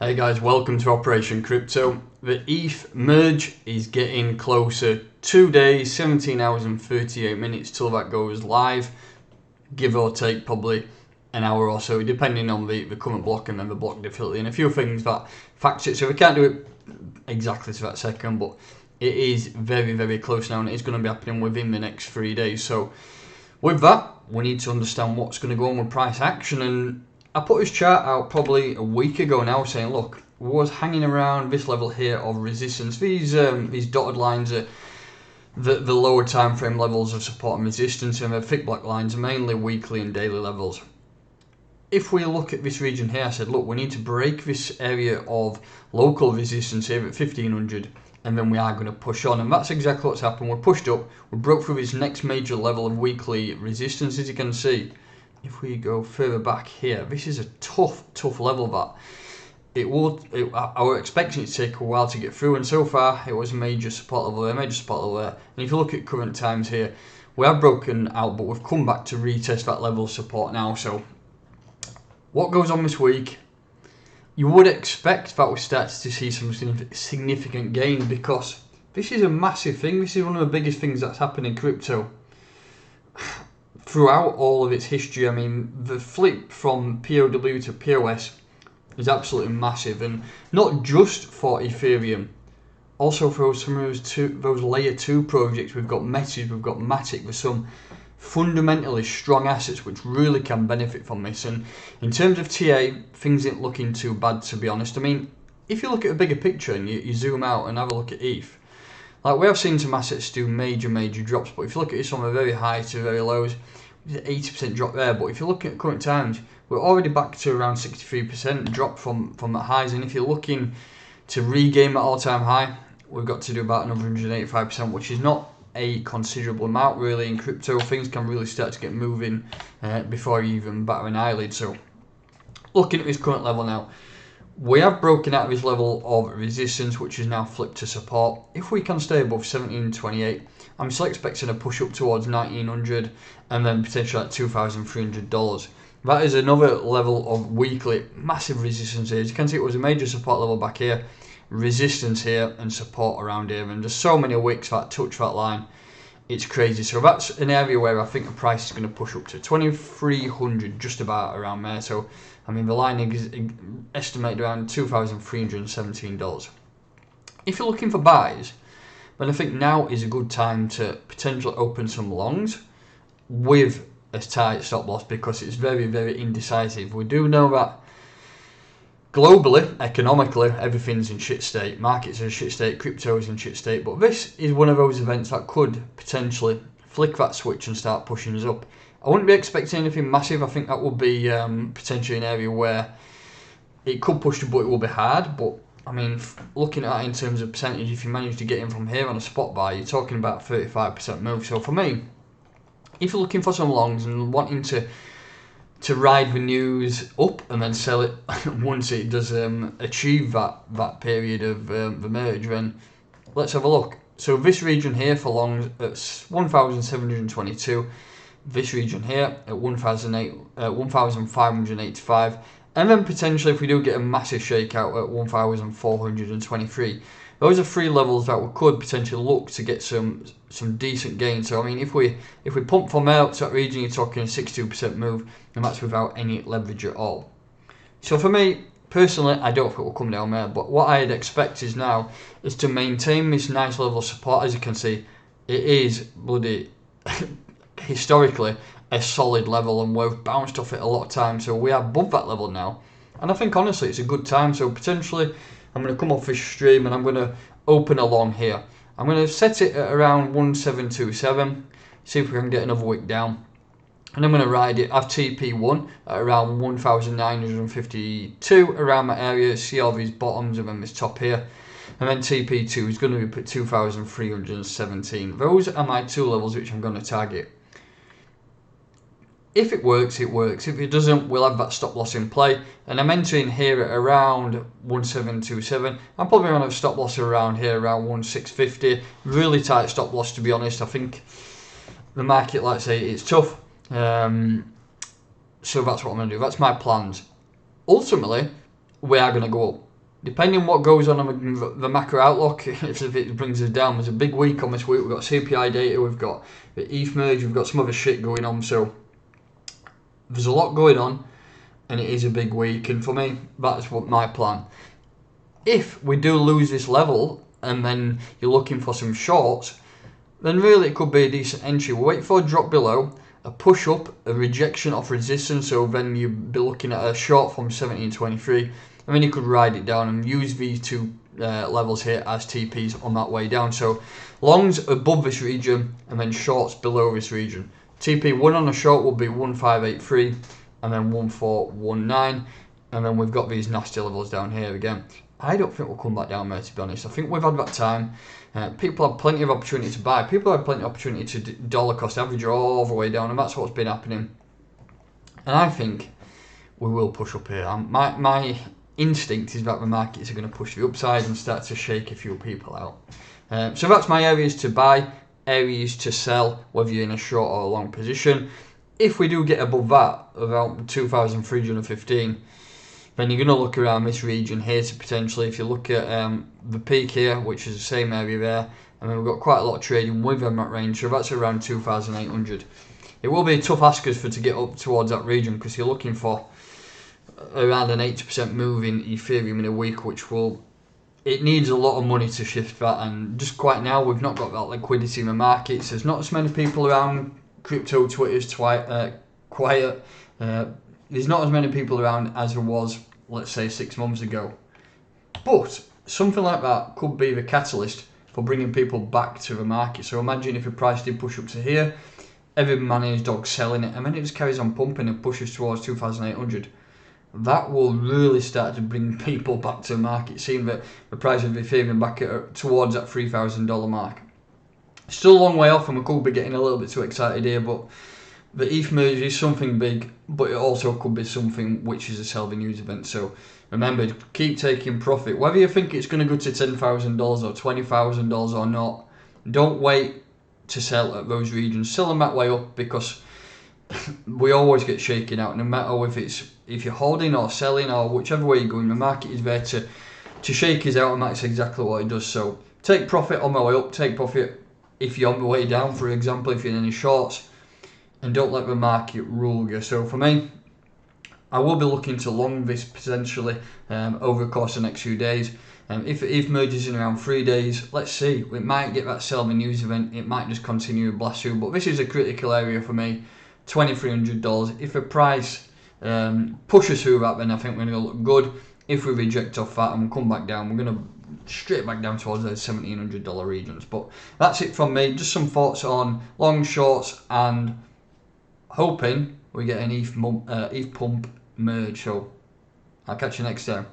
Hey guys, welcome to Operation Crypto. The ETH merge is getting closer. 2 days, 17 hours and 38 minutes till that goes live. Give or take probably an hour or so, depending on the current block and then the block difficulty and a few things that facts it. So we can't do it exactly to that second, but it is very, very close now and it's going to be happening within the next 3 days. So with that, we need to understand what's going to go on with price action. And I put this chart out probably a week ago now saying, look, we was hanging around this level here of resistance. These dotted lines are the lower time frame levels of support and resistance, and the thick black lines are mainly weekly and daily levels. If we look at this region here, I said, look, we need to break this area of local resistance here at 1500, and then we are going to push on, and that's exactly what's happened. We're pushed up, we broke through this next major level of weekly resistance, as you can see. If we go further back here, this is a tough level that I was expecting it to take a while to get through, and so far it was a major support level there, and if you look at current times here, we have broken out, but we've come back to retest that level of support now. So what goes on this week? You would expect that we start to see some significant gain, because this is a massive thing. This is one of the biggest things that's happened in crypto throughout all of its history. I mean, the flip from POW to POS is absolutely massive, and not just for Ethereum, also for some of those layer 2 projects. We've got Metis, we've got Matic, with some fundamentally strong assets which really can benefit from this. And in terms of TA, things ain't looking too bad, to be honest. I mean, if you look at a bigger picture and you zoom out and have a look at ETH, like, we have seen some assets do major drops, but if you look at this from a very high to very lows, there's an 80% drop there. But if you look at current times, we're already back to around 63% drop from the highs, and if you're looking to regain that all-time high, we've got to do about another 185%, which is not a considerable amount really in crypto. Things can really start to get moving before you even batter an eyelid. So looking at this current level now, we have broken out of this level of resistance, which is now flipped to support. If we can stay above 1728, I'm still expecting a push up towards 1900 and then potentially at $2,300. That is another level of weekly massive resistance here. As you can see, it was a major support level back here, resistance here, and support around here. And there's so many wicks that touch that line. It's crazy. So that's an area where I think the price is going to push up to 2300, just about around there. So, I mean, the line is estimated around $2,317. If you're looking for buys, then I think now is a good time to potentially open some longs with a tight stop loss, because it's very indecisive. We do know that globally, economically, everything's in shit state. Markets are in shit state, crypto is in shit state, but this is one of those events that could potentially flick that switch and start pushing us up. I wouldn't be expecting anything massive. I think that would be potentially an area where it could push the but it will be hard. But I mean, looking at it in terms of percentage, if you manage to get in from here on a spot buy, you're talking about 35% move. So for me, if you're looking for some longs and wanting to ride the news up and then sell it once it does achieve that period of the merge, then let's have a look. So this region here for longs at 1,722, this region here at 1,585, and then potentially if we do get a massive shakeout at 1,423. Those are three levels that we could potentially look to get some decent gain. So I mean, if we pump from there up to that region, you're talking a 62% move, and that's without any leverage at all. So for me personally, I don't think we'll come down there, but what I'd expect is now is to maintain this nice level of support. As you can see, it is bloody historically a solid level, and we've bounced off it a lot of times, so we are above that level now, and I think honestly it's a good time. So potentially I'm going to come off this stream and I'm going to open along here. I'm going to set it at around 1727, see if we can get another wick down, and I'm going to ride it. I've TP1 at around 1952, around that area, see all these bottoms and then this top here, and then TP2 is going to be 2317. Those are my two levels which I'm going to target. If it works, it works. If it doesn't, we'll have that stop loss in play. And I'm entering here at around 1727. I'm probably going to have a stop loss around here, around 1650. Really tight stop loss, to be honest. I think the market, like I say, it's tough. So that's what I'm going to do. That's my plans. Ultimately, we are going to go up. depending on what goes on the macro outlook, if it brings us down. There's a big week on this week. We've got CPI data, we've got the ETH merge, we've got some other shit going on. So there's a lot going on, and it is a big week. And for me, that's what my plan. If we do lose this level, and then you're looking for some shorts, then really it could be a decent entry. We'll wait for a drop below, a push up, a rejection of resistance. So then you'd be looking at a short from 17.23. And then you could ride it down and use these two levels here as TPs on that way down. So longs above this region and then shorts below this region. TP 1 on a short will be 1583 and then 1419. And then we've got these nasty levels down here again. I don't think we'll come back down there, to be honest. I think we've had that time. People have plenty of opportunity to buy. People have plenty of opportunity to dollar cost average all the way down. And that's what's been happening. And I think we will push up here. My instinct is that the markets are going to push the upside and start to shake a few people out. So that's my areas to buy, areas to sell, whether you're in a short or a long position. If we do get above that, around 2,315, then you're going to look around this region here to potentially, if you look at the peak here, which is the same area there, and then we've got quite a lot of trading within that range, so that's around 2,800. It will be a tough ask us to get up towards that region because you're looking for around an 80% move in Ethereum in a week, which will, it needs a lot of money to shift that, and just quite now we've not got that liquidity in the markets. There's not as many people around. Crypto Twitter's quiet. There's not as many people around as there was, let's say, 6 months ago. But something like that could be the catalyst for bringing people back to the market. So imagine if the price did push up to here, every man and his dog selling it, and then it just carries on pumping and pushes towards 2,800. That will really start to bring people back to the market, seeing that the price of Ethereum back towards that $3,000 mark. Still a long way off, and we could be getting a little bit too excited here, but the ETH merge is something big, but it also could be something which is a sell the news event. So remember, keep taking profit. Whether you think it's going to go to $10,000 or $20,000 or not, don't wait to sell at those regions. Sell them that way up, because we always get shaken out, no matter if you're holding or selling or whichever way you're going. The market is there to shake us out, and that's exactly what it does. So take profit on the way up, take profit if you're on the way down, for example, if you're in any shorts, and don't let the market rule you. So for me, I will be looking to long this potentially over the course of the next few days. If it merges in around 3 days, let's see. We might get that sell the news event. It might just continue to blast through, but this is a critical area for me. $2,300. If the price pushes through that, then I think we're going to look good. If we reject off that and we come back down, we're going to straight back down towards those $1,700 regions. But that's it from me. Just some thoughts on long, shorts, and hoping we get an ETH pump merge. So I'll catch you next time.